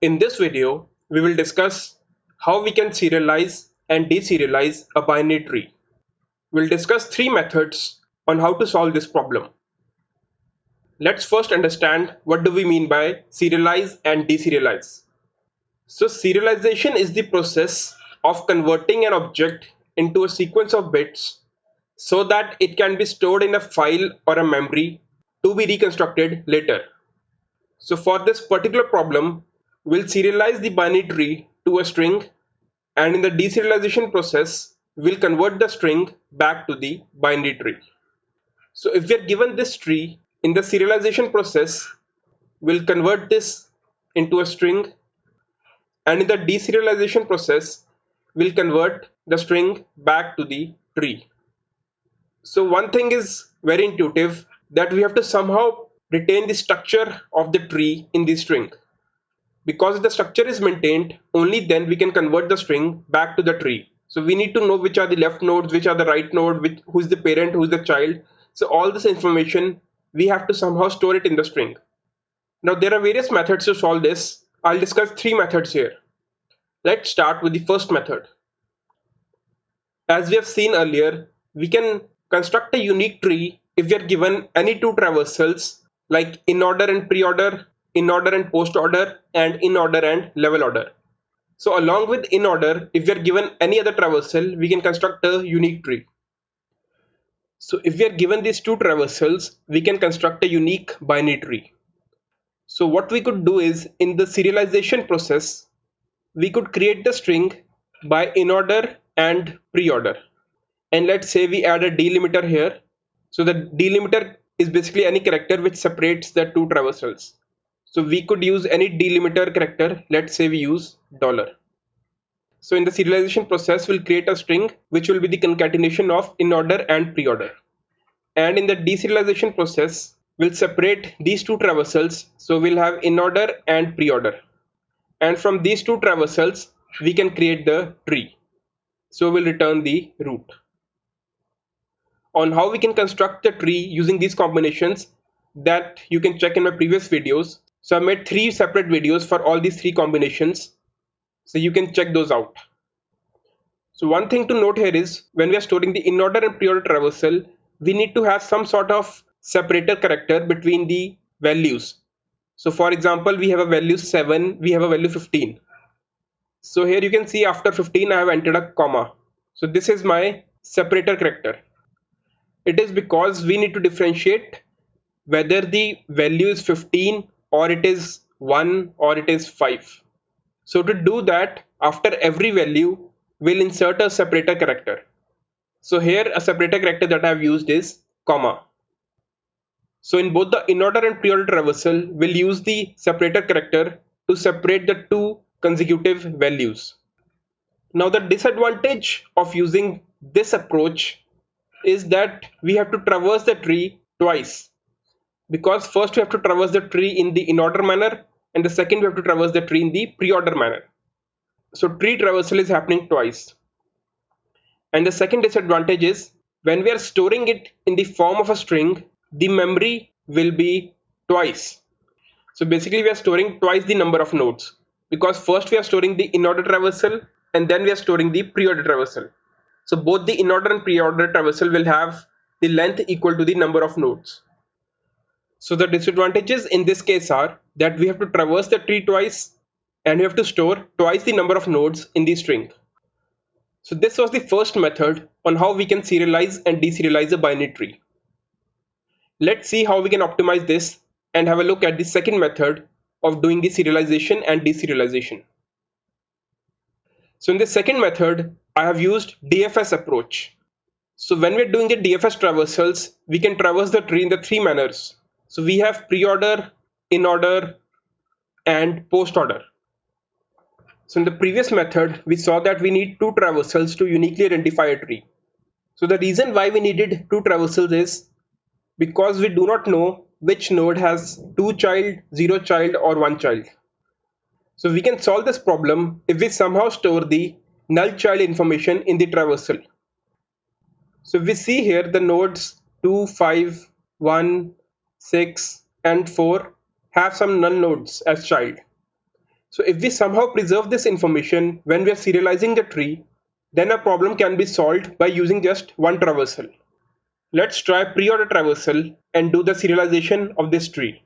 In this video, we will discuss how we can serialize and deserialize a binary tree. We'll discuss three methods on how to solve this problem. Let's first understand what do we mean by serialize and deserialize. So serialization is the process of converting an object into a sequence of bits so that it can be stored in a file or a memory to be reconstructed later. So for this particular problem, we'll serialize the binary tree to a string, and in the deserialization process, we'll convert the string back to the binary tree. So if we are given this tree, in the serialization process, we'll convert this into a string, and in the deserialization process, we'll convert the string back to the tree. So one thing is very intuitive, that we have to somehow retain the structure of the tree in the string. Because the structure is maintained, only then we can convert the string back to the tree. So we need to know which are the left nodes, which are the right node, who's the parent, who's the child. So all this information, we have to somehow store it in the string. Now there are various methods to solve this. I'll discuss three methods here. Let's start with the first method. As we have seen earlier, we can construct a unique tree if we are given any two traversals like in order and pre-order, in order and post order, and in order and level order. So along with in order, if we are given any other traversal, we can construct a unique tree. So if we are given these two traversals, we can construct a unique binary tree. So what we could do is, in the serialization process, we could create the string by in order and pre-order. And let's say we add a delimiter here. So the delimiter is basically any character which separates the two traversals. So we could use any delimiter character. Let's say we use $. So in the serialization process, we'll create a string which will be the concatenation of in order and pre-order. And in the deserialization process, we'll separate these two traversals. So we'll have in order and pre-order. And from these two traversals, we can create the tree. So we'll return the root. On how we can construct the tree using these combinations, that you can check in my previous videos. So I made three separate videos for all these three combinations. So you can check those out. So one thing to note here is, when we are storing the in order and pre-order traversal, we need to have some sort of separator character between the values. So for example, we have a value 7, we have a value 15. So here you can see after 15 I have entered a comma. So this is my separator character. It is because we need to differentiate whether the value is 15 or it is 1 or it is 5. So to do that, after every value, we'll insert a separator character. So here a separator character that I've used is comma. So in both the in order and pre-order traversal, we'll use the separator character to separate the two consecutive values. Now the disadvantage of using this approach is that we have to traverse the tree twice. Because first we have to traverse the tree in the in order manner, and the second we have to traverse the tree in the pre-order manner. So tree traversal is happening twice. And the second disadvantage is, when we are storing it in the form of a string, the memory will be twice. So basically we are storing twice the number of nodes, because first we are storing the in order traversal and then we are storing the pre-order traversal. So both the in order and pre-order traversal will have the length equal to the number of nodes. So the disadvantages in this case are that we have to traverse the tree twice and we have to store twice the number of nodes in the string. So this was the first method on how we can serialize and deserialize a binary tree. Let's see how we can optimize this and have a look at the second method of doing the serialization and deserialization. So in the second method, I have used DFS approach. So when we're doing the DFS traversals, we can traverse the tree in the three manners. So we have pre-order, in order, and post order. So in the previous method, we saw that we need two traversals to uniquely identify a tree. So the reason why we needed two traversals is because we do not know which node has 2 child, 0 child, or 1 child. So we can solve this problem if we somehow store the null child information in the traversal. So we see here the nodes 2, 5, 1, 6, and 4 have some null nodes as child. So if we somehow preserve this information when we are serializing the tree, then a problem can be solved by using just one traversal. Let's try preorder traversal and do the serialization of this tree.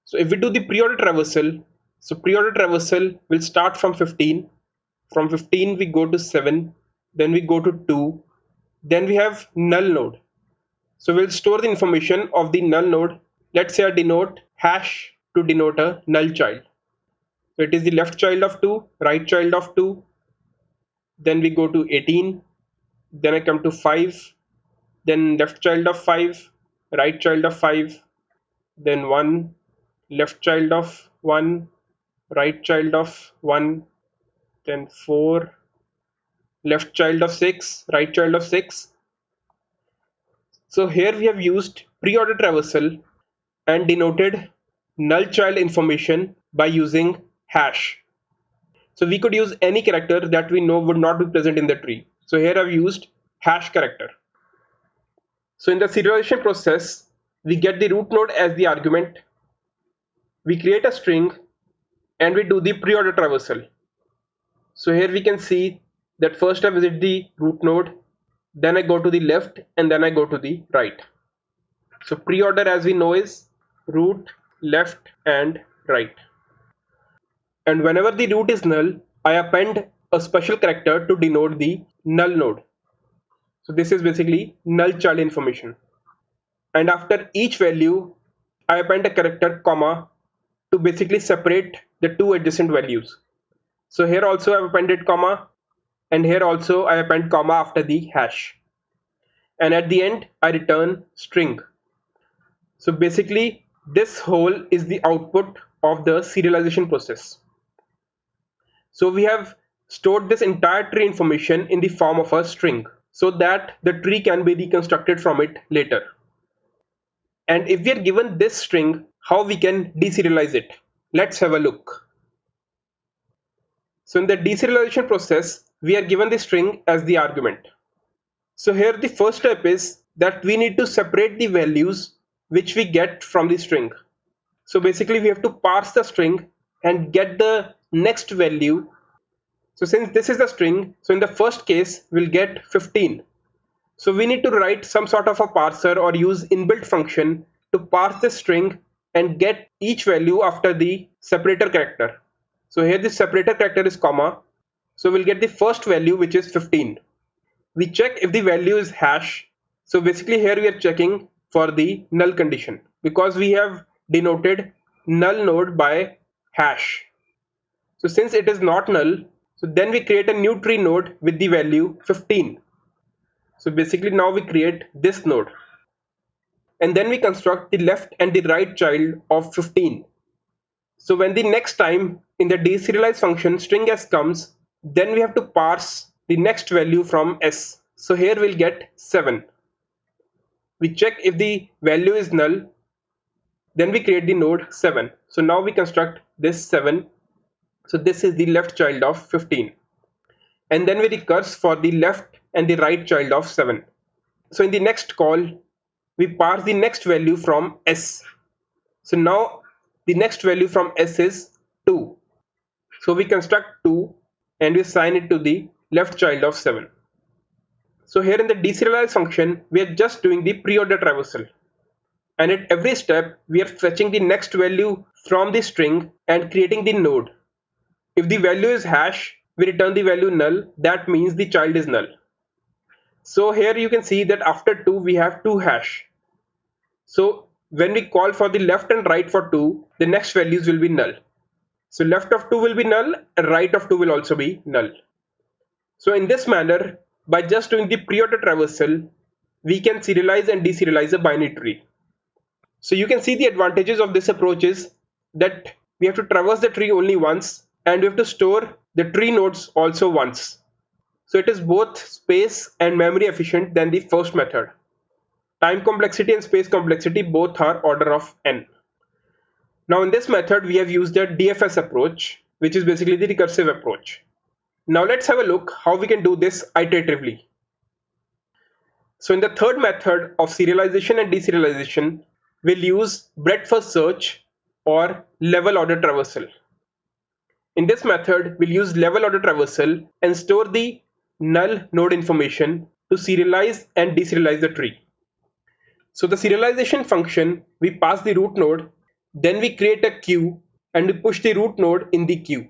So if we do the preorder traversal, so preorder traversal will start from 15. From 15 we go to 7, then we go to 2, then we have null node. So we'll store the information of the null node. Let's say I denote hash to denote a null child. So it is the left child of 2, right child of 2, then we go to 18, then I come to 5, then left child of 5, right child of 5, then 1, left child of 1, right child of 1, then 4, left child of 6, right child of 6. So here we have used preorder traversal and denoted null child information by using hash. So we could use any character that we know would not be present in the tree. So here I've used hash character. So in the serialization process, we get the root node as the argument. We create a string and we do the preorder traversal. So here we can see that first I visit the root node, then I go to the left and then I go to the right. So preorder as we know is root, left and right. And whenever the root is null, I append a special character to denote the null node. So this is basically null child information. And after each value, I append a character comma to basically separate the two adjacent values. So here also I've appended comma, and here also I append comma after the hash. And at the end, I return string. So basically, this whole is the output of the serialization process. So we have stored this entire tree information in the form of a string so that the tree can be reconstructed from it later. And if we are given this string, how we can deserialize it? Let's have a look. So in the deserialization process, we are given the string as the argument. So here the first step is that we need to separate the values which we get from the string. So basically we have to parse the string and get the next value. So since this is the string, so in the first case we'll get 15. So we need to write some sort of a parser or use inbuilt function to parse the string and get each value after the separator character. So here the separator character is comma. So we'll get the first value which is 15. We check if the value is hash. So basically here we are checking for the null condition because we have denoted null node by hash. So since it is not null, so then we create a new tree node with the value 15. So basically now we create this node. And then we construct the left and the right child of 15. So when the next time in the deserialize function string s comes, then we have to parse the next value from s. So here we'll get 7. We check if the value is null, then we create the node 7. So now we construct this 7. So this is the left child of 15. And then we recurse for the left and the right child of 7. So in the next call, we parse the next value from s. So now the next value from s is 2. So we construct 2 and we assign it to the left child of 7. So here in the deserialize function, we are just doing the preorder traversal. And at every step, we are fetching the next value from the string and creating the node. If the value is hash, we return the value null. That means the child is null. So here you can see that after 2, we have 2 hash. So when we call for the left and right for 2, the next values will be null. So left of 2 will be null and right of 2 will also be null. So in this manner, by just doing the preorder traversal, we can serialize and deserialize a binary tree. So you can see the advantages of this approach is that we have to traverse the tree only once and we have to store the tree nodes also once. So it is both space and memory efficient than the first method. Time complexity and space complexity both are order of n. Now in this method we have used the DFS approach, which is basically the recursive approach. Now let's have a look how we can do this iteratively. So in the third method of serialization and deserialization, we'll use breadth first search or level order traversal. In this method, we'll use level order traversal and store the null node information to serialize and deserialize the tree. So the serialization function, we pass the root node, then we create a queue and we push the root node in the queue.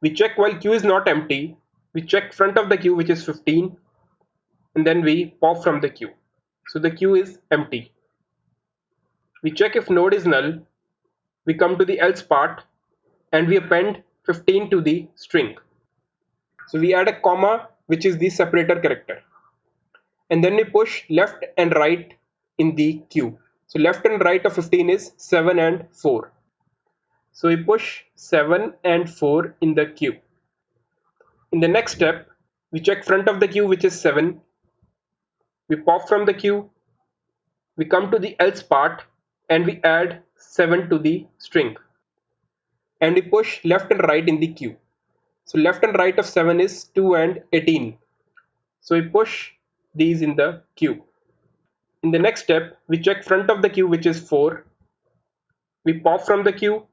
We check while queue is not empty, we check front of the queue which is 15 and then we pop from the queue. So the queue is empty. We check if node is null, we come to the else part and we append 15 to the string. So we add a comma which is the separator character. And then we push left and right in the queue. So left and right of 15 is 7 and 4. So we push 7 and 4 in the queue. In the next step, we check front of the queue which is 7. We pop from the queue. We come to the else part and we add 7 to the string. And we push left and right in the queue. So left and right of 7 is 2 and 18. So we push these in the queue. In the next step, we check front of the queue which is 4. We pop from the queue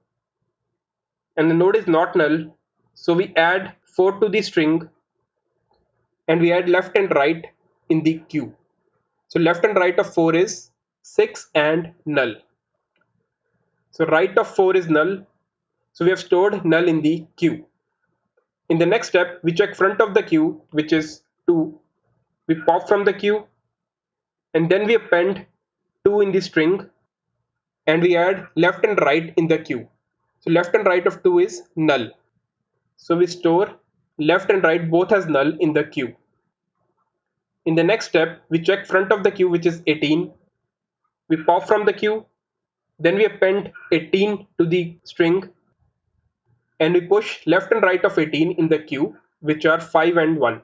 and the node is not null. So we add 4 to the string and we add left and right in the queue. So left and right of 4 is 6 and null. So right of 4 is null. So we have stored null in the queue. In the next step, we check front of the queue which is 2. We pop from the queue and then we append 2 in the string and we add left and right in the queue. So left and right of 2 is null. So we store left and right both as null in the queue. In the next step, we check front of the queue which is 18. We pop from the queue, then we append 18 to the string and we push left and right of 18 in the queue which are 5 and 1.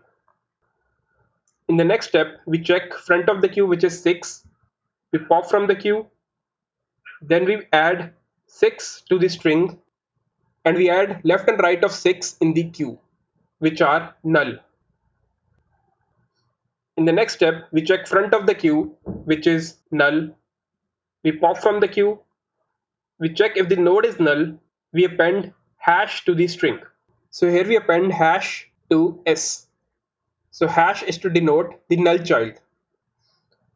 In the next step, we check front of the queue which is 6. We pop from the queue, then we add 6 to the string and we add left and right of 6 in the queue which are null. In the next step, we check front of the queue which is null. We pop from the queue. We check if the node is null. We append hash to the string. So here we append hash to s. So hash is to denote the null child.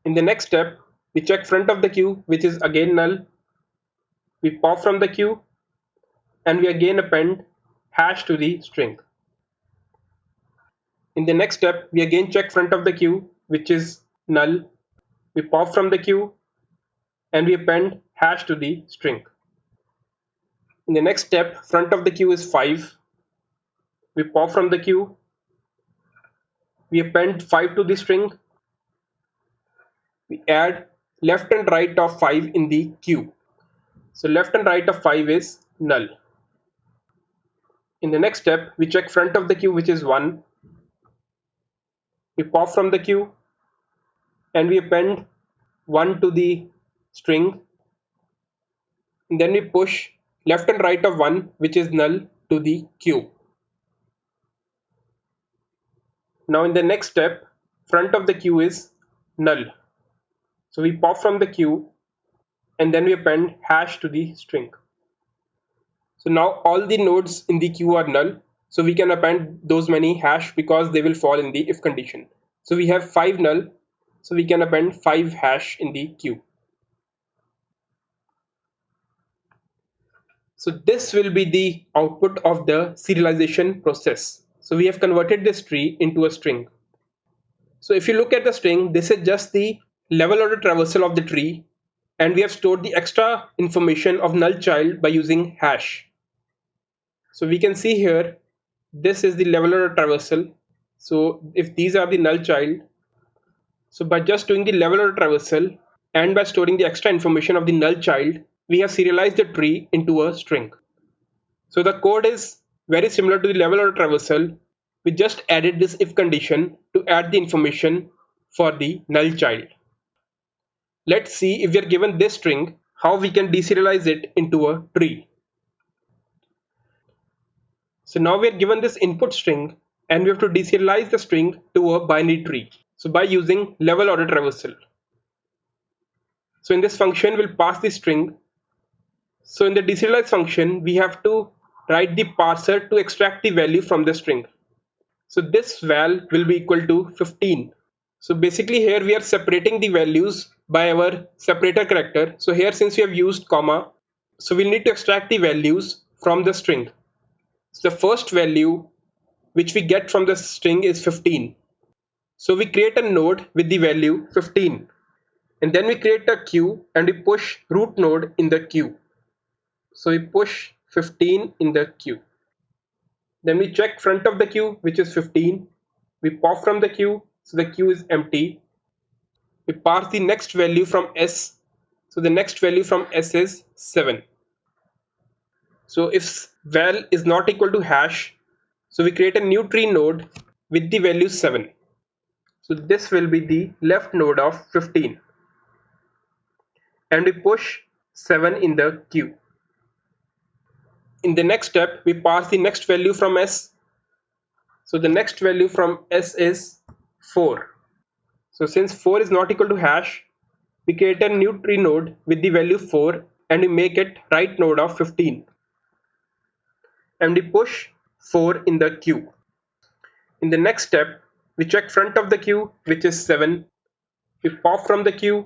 In the next step, we check front of the queue which is again null. We pop from the queue and we again append hash to the string. In the next step, we again check front of the queue which is null. We pop from the queue and we append hash to the string. In the next step, front of the queue is 5. We pop from the queue. We append 5 to the string. We add left and right of 5 in the queue. So left and right of 5 is null. In the next step, we check front of the queue which is 1. We pop from the queue and we append 1 to the string. And then we push left and right of 1 which is null to the queue. Now in the next step, front of the queue is null. So we pop from the queue and then we append hash to the string. So now all the nodes in the queue are null. So we can append those many hash because they will fall in the if condition. So we have 5 null. So we can append 5 hash in the queue. So this will be the output of the serialization process. So we have converted this tree into a string. So if you look at the string, this is just the level order traversal of the tree, and we have stored the extra information of null child by using hash. So we can see here, this is the level order traversal. So if these are the null child, so by just doing the level order traversal and by storing the extra information of the null child, we have serialized the tree into a string. So the code is very similar to the level order traversal. We just added this if condition to add the information for the null child. Let's see if we are given this string, how we can deserialize it into a tree. So now we are given this input string and we have to deserialize the string to a binary tree. So by using level order traversal. So in this function, we'll pass the string. So in the deserialize function, we have to write the parser to extract the value from the string. So this val will be equal to 15. So basically here we are separating the values by our separator character. So here since we have used comma, so we'll need to extract the values from the string. So the first value which we get from the string is 15. So we create a node with the value 15. And then we create a queue and we push root node in the queue. So we push 15 in the queue. Then we check front of the queue, which is 15. We pop from the queue, so the queue is empty. We parse the next value from S. So the next value from S is 7. So if val is not equal to hash, so we create a new tree node with the value 7. So this will be the left node of 15. And we push 7 in the queue. In the next step, we pass the next value from S. So the next value from S is 4. So since 4 is not equal to hash, we create a new tree node with the value 4 and we make it right node of 15. And we push 4 in the queue. In the next step, we check front of the queue, which is 7. We pop from the queue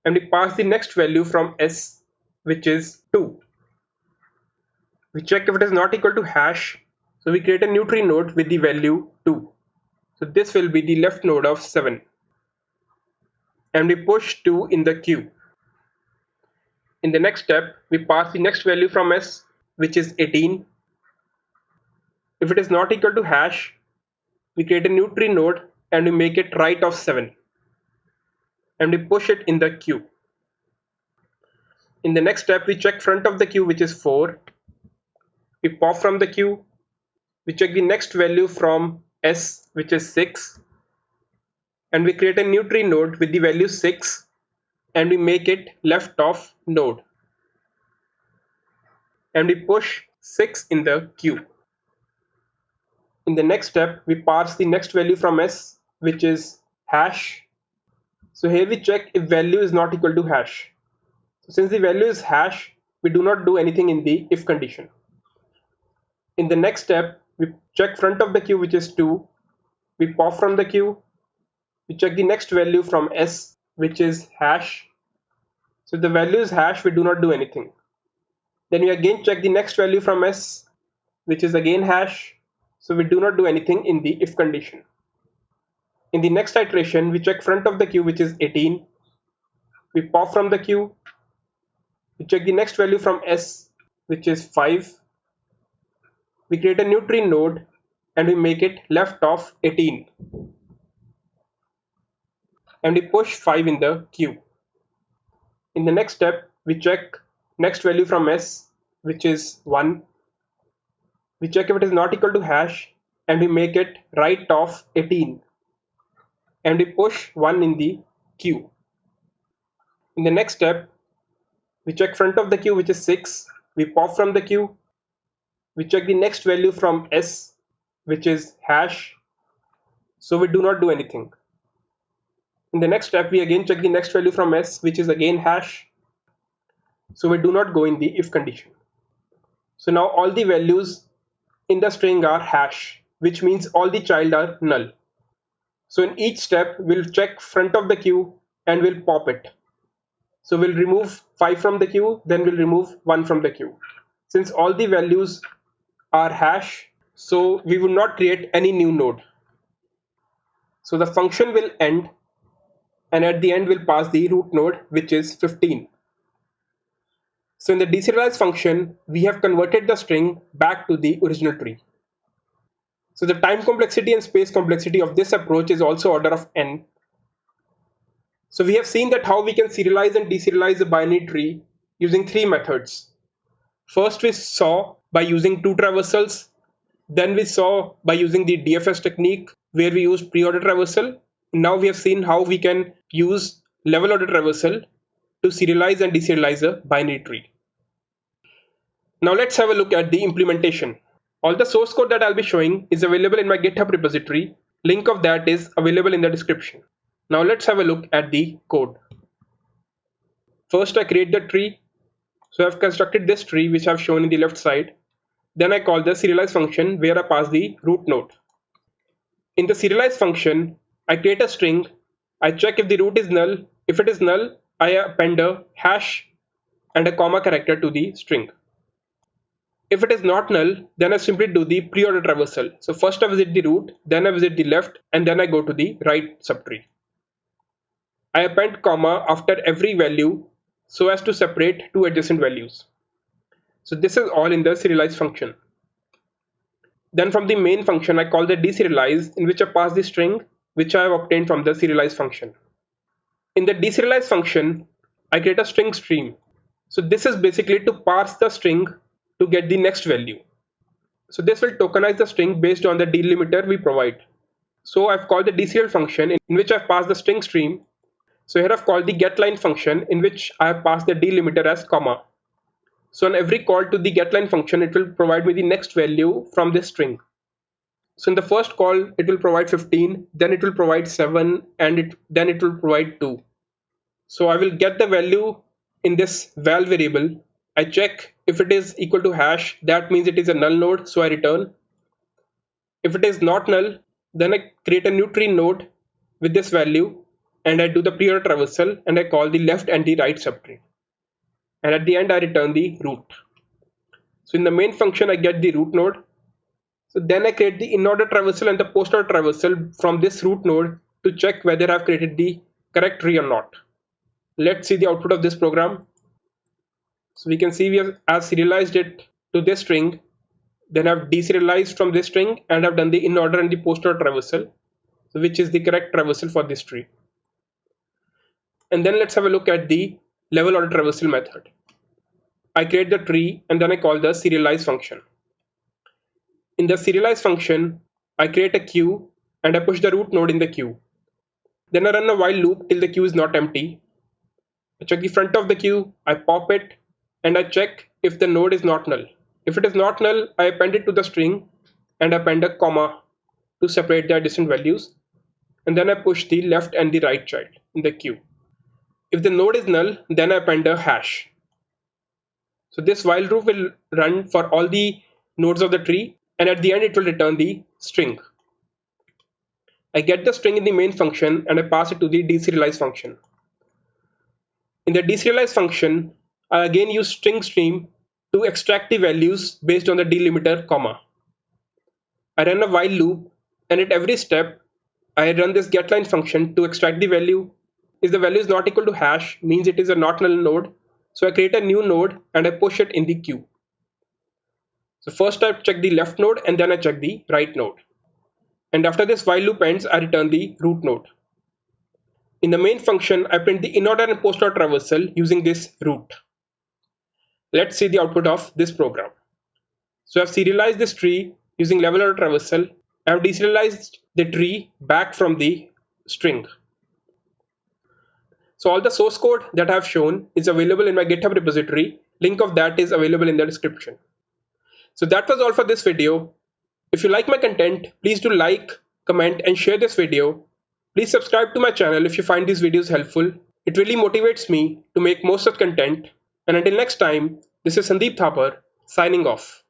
and we pass the next value from S, which is 2. We check if it is not equal to hash, so we create a new tree node with the value 2. So this will be the left node of 7. And we push 2 in the queue. In the next step, we pass the next value from S, which is 18. If it is not equal to hash, we create a new tree node and we make it right of 7. And we push it in the queue. In the next step, we check front of the queue, which is 4. We pop from the queue. We check the next value from S, which is 6. And we create a new tree node with the value 6 and we make it left of node. And we push 6 in the queue. In the next step, we parse the next value from S, which is hash. So here we check if value is not equal to hash. So since the value is hash, we do not do anything in the if condition. In the next step, we check front of the queue, which is 2. We pop from the queue. We check the next value from S, which is hash. So if the value is hash, we do not do anything. Then we again check the next value from S, which is again hash. So we do not do anything in the if condition. In the next iteration, we check front of the queue, which is 18. We pop from the queue. We check the next value from S, which is 5. We create a new tree node and we make it left of 18. And we push 5 in the queue. In the next step, we check next value from S, which is 1. We check if it is not equal to hash and we make it right of 18. And we push 1 in the queue. In the next step, we check front of the queue, which is 6. We pop from the queue. We check the next value from S, which is hash. So we do not do anything. In the next step, we again check the next value from S, which is again hash. So we do not go in the if condition. So now all the values in the string are hash, which means all the child are null. So in each step, we'll check front of the queue and we'll pop it. So we'll remove 5 from the queue, then we'll remove 1 from the queue. Since all the values are hash, so we will not create any new node. So the function will end, and at the end we'll pass the root node, which is 15. So in the deserialize function, we have converted the string back to the original tree. So the time complexity and space complexity of this approach is also order of n. So we have seen that how we can serialize and deserialize a binary tree using 3 methods. First we saw by using 2 traversals. Then we saw by using the DFS technique where we use preorder traversal. Now we have seen how we can use level order traversal to serialize and deserialize a binary tree. Now let's have a look at the implementation. All the source code that I'll be showing is available in my GitHub repository. Link of that is available in the description. Now let's have a look at the code. First I create the tree. So I've constructed this tree which I've shown in the left side. Then I call the serialize function where I pass the root node. In the serialize function, I create a string. I check if the root is null. If it is null, I append a hash and a comma character to the string. If it is not null, then I simply do the preorder traversal. So first I visit the root, then I visit the left, and then I go to the right subtree. I append comma after every value so as to separate two adjacent values. So this is all in the serialize function. Then from the main function, I call the deserialize, in which I pass the string which I have obtained from the serialize function. In the deserialize function, I create a string stream. So this is basically to parse the string to get the next value. So this will tokenize the string based on the delimiter we provide. So I've called the deserial function in which I've passed the string stream. So here I've called the getLine function in which I have passed the delimiter as comma. So on every call to the getLine function, it will provide me the next value from this string. So in the first call, it will provide 15, then it will provide 7, and then it will provide 2. So I will get the value in this val variable. I check if it is equal to hash, that means it is a null node, so I return. If it is not null, then I create a new tree node with this value, and I do the preorder traversal, and I call the left and the right subtree. And at the end, I return the root. So in the main function, I get the root node. So then I create the in-order traversal and the post-order traversal from this root node to check whether I've created the correct tree or not. Let's see the output of this program. So we can see we have serialized it to this string. Then I've deserialized from this string and I've done the in-order and the post-order traversal, which is the correct traversal for this tree. And then let's have a look at the level order traversal method. I create the tree and then I call the serialize function. In the serialize function, I create a queue and I push the root node in the queue. Then I run a while loop till the queue is not empty. I check the front of the queue, I pop it, and I check if the node is not null. If it is not null, I append it to the string and append a comma to separate the adjacent values. And then I push the left and the right child in the queue. If the node is null, then I append a hash. So this while loop will run for all the nodes of the tree, and at the end it will return the string. I get the string in the main function and I pass it to the deserialize function. In the deserialize function, I again use string stream to extract the values based on the delimiter comma. I run a while loop, and at every step I run this getLine function to extract the value. If the value is not equal to hash, means it is a not null node. So I create a new node and I push it in the queue. So first I check the left node and then I check the right node. And after this while loop ends, I return the root node. In the main function, I print the in-order and post-order traversal using this root. Let's see the output of this program. So I've serialized this tree using level order traversal. I've deserialized the tree back from the string. So all the source code that I've shown is available in my GitHub repository. Link of that is available in the description. So that was all for this video. If you like my content, please do like, comment, and share this video. Please subscribe to my channel if you find these videos helpful. It really motivates me to make more such content. And until next time, this is Sandeep Thapar signing off.